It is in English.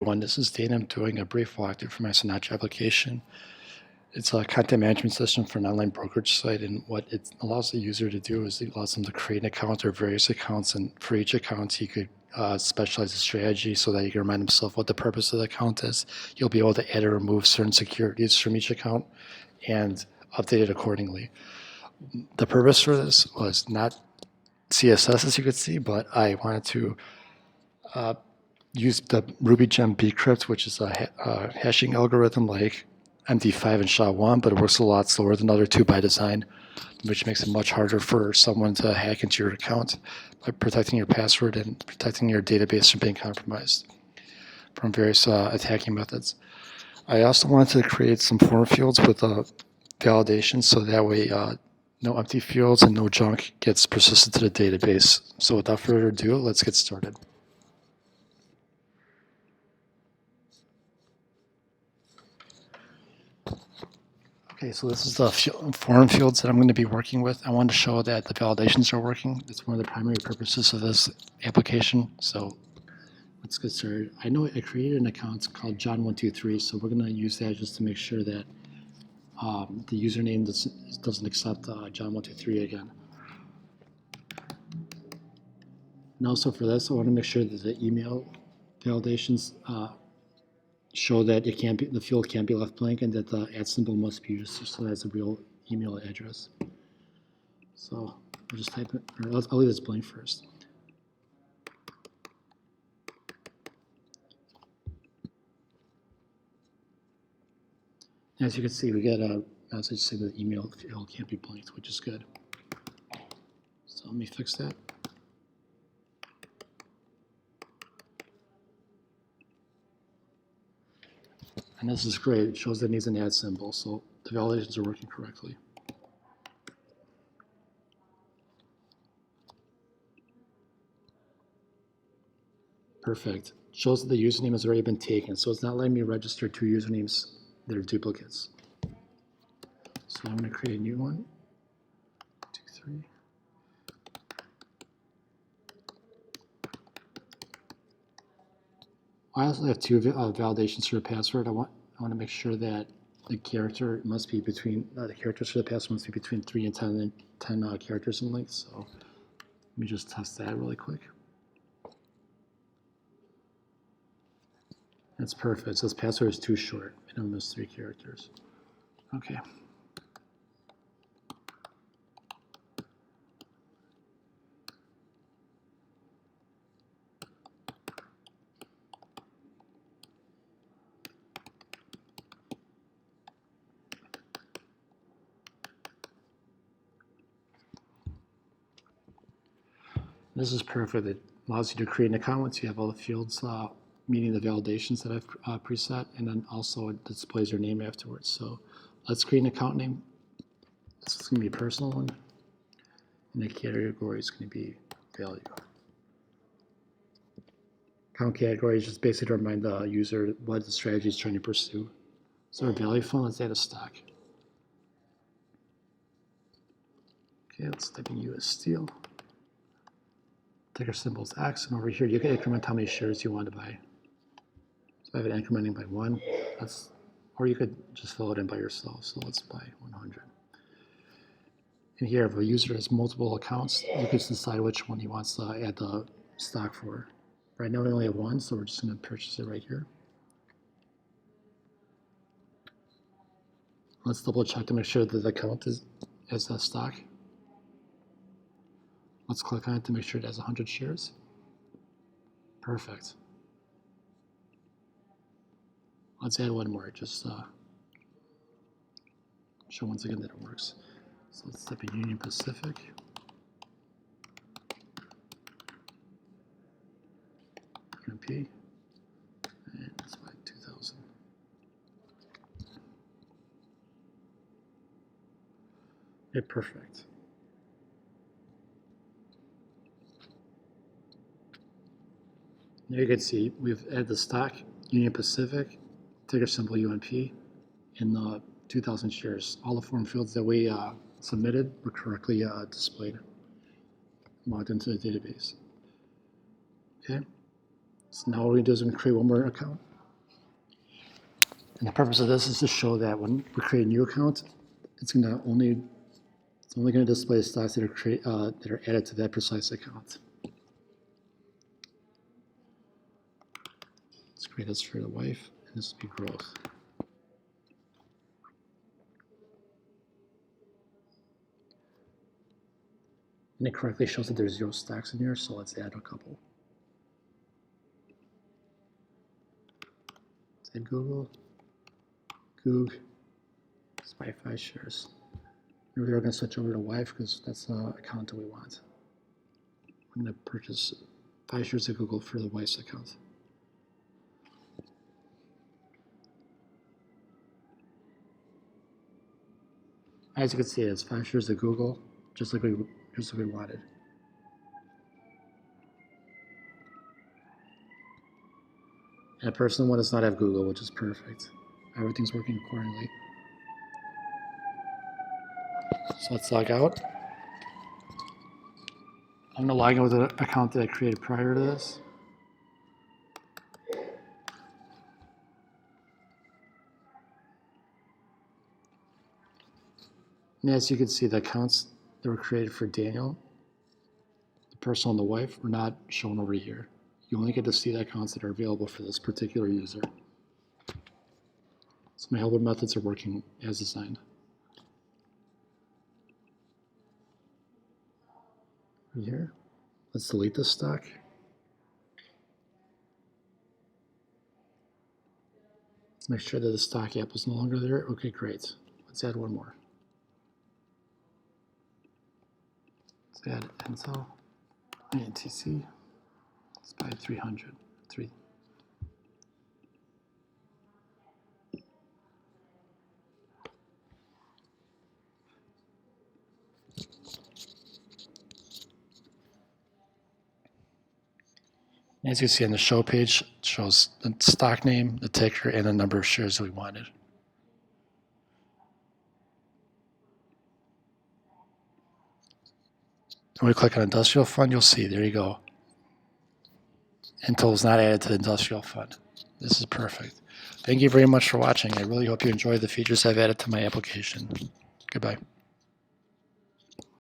This is Dana. I'm doing a brief walkthrough for my Sinatra application. It's a content management system for an online brokerage site, and what it allows the user to do is it allows them to create an account or various accounts, and for each account you could specialize the strategy so that you can remind themselves what the purpose of the account is. You'll be able to add or remove certain securities from each account and update it accordingly. The purpose for this was not CSS, as you could see, but I wanted to use the Ruby gem bcrypt, which is a hashing algorithm like MD5 and SHA-1, but it works a lot slower than other two by design, which makes it much harder for someone to hack into your account by protecting your password and protecting your database from being compromised from various attacking methods. I also wanted to create some form fields with validation, so that way no empty fields and no junk gets persisted to the database. So without further ado, let's get started. Okay, so this is the form fields that I'm going to be working with. I wanted to show that the validations are working. That's one of the primary purposes of this application. So let's get started. I know I created an account called John123, so we're going to use that just to make sure that the username doesn't accept John123 again. And also for this, I want to make sure that the email validations show that it can't be, the field can't be left blank, and that the @ symbol must be used so that's a real email address. So I'll just type it, or I'll leave this blank first. As you can see, we get a message saying that the email field can't be blanked, which is good. So let me fix that. And this is great. It shows that it needs an @ symbol, so the validations are working correctly. Perfect. Shows that the username has already been taken, so it's not letting me register two usernames that are duplicates. So I'm going to create a new one. 2, 3. I also have two validations for the password. I want to make sure that the character must be between the characters for the password must be between 3 and 10 characters in length. So let me just test that really quick. That's perfect. It says password is too short. Minimum is 3 characters. Okay. This is perfect. It allows you to create an account once you have all the fields meeting the validations that I've preset, and then also it displays your name afterwards. So let's create an account name. This is going to be a personal one, and the category is going to be value. Account category is just basically to remind the user what the strategy is trying to pursue. So our value fund, let's add a stock. Okay, let's type in US Steel. Ticker symbol is X, and over here you can increment how many shares you want to buy. So I have it incrementing by 1. Or you could just fill it in by yourself. So let's buy 100. And here, if a user has multiple accounts, you can decide which one he wants to add the stock for. Right now we only have one, so we're just going to purchase it right here. Let's double check to make sure that the account has that stock. Let's click on it to make sure it has 100 shares. Perfect. Let's add one more, just show once again that it works. So let's type in Union Pacific. UMP, and let's buy 2,000. Okay, perfect. Now you can see we've added the stock, Union Pacific, ticker symbol UNP, and the 2,000 shares. All the form fields that we submitted were correctly displayed, logged into the database. Okay, so now what we're going to do is we're going to create one more account. And the purpose of this is to show that when we create a new account, it's only going to display stocks that are added to that precise account. Let's create this for the wife, and this will be growth. And it correctly shows that there's 0 stocks in here, so let's add a couple. Let's add Google. Goog. Let's buy 5 shares. We are going to switch over to wife because that's the account that we want. I'm going to purchase 5 shares of Google for the wife's account. As you can see, it's 5 shares of Google, just like we wanted. And a person one does not have Google, which is perfect. Everything's working accordingly. So let's log out. I'm going to log in with an account that I created prior to this. And as you can see, the accounts that were created for Daniel, the personal and the wife, were not shown over here. You only get to see the accounts that are available for this particular user. So my helper methods are working as designed. Right here, let's delete this stock. Let's make sure that the stock app is no longer there. Okay, great. Let's add one more. Let's add Intel, INTC. Let's buy 300. As you can see on the show page, it shows the stock name, the ticker, and the number of shares that we wanted. When we click on industrial fund, you'll see, there you go. Intel is not added to the industrial fund. This is perfect. Thank you very much for watching. I really hope you enjoy the features I've added to my application. Goodbye.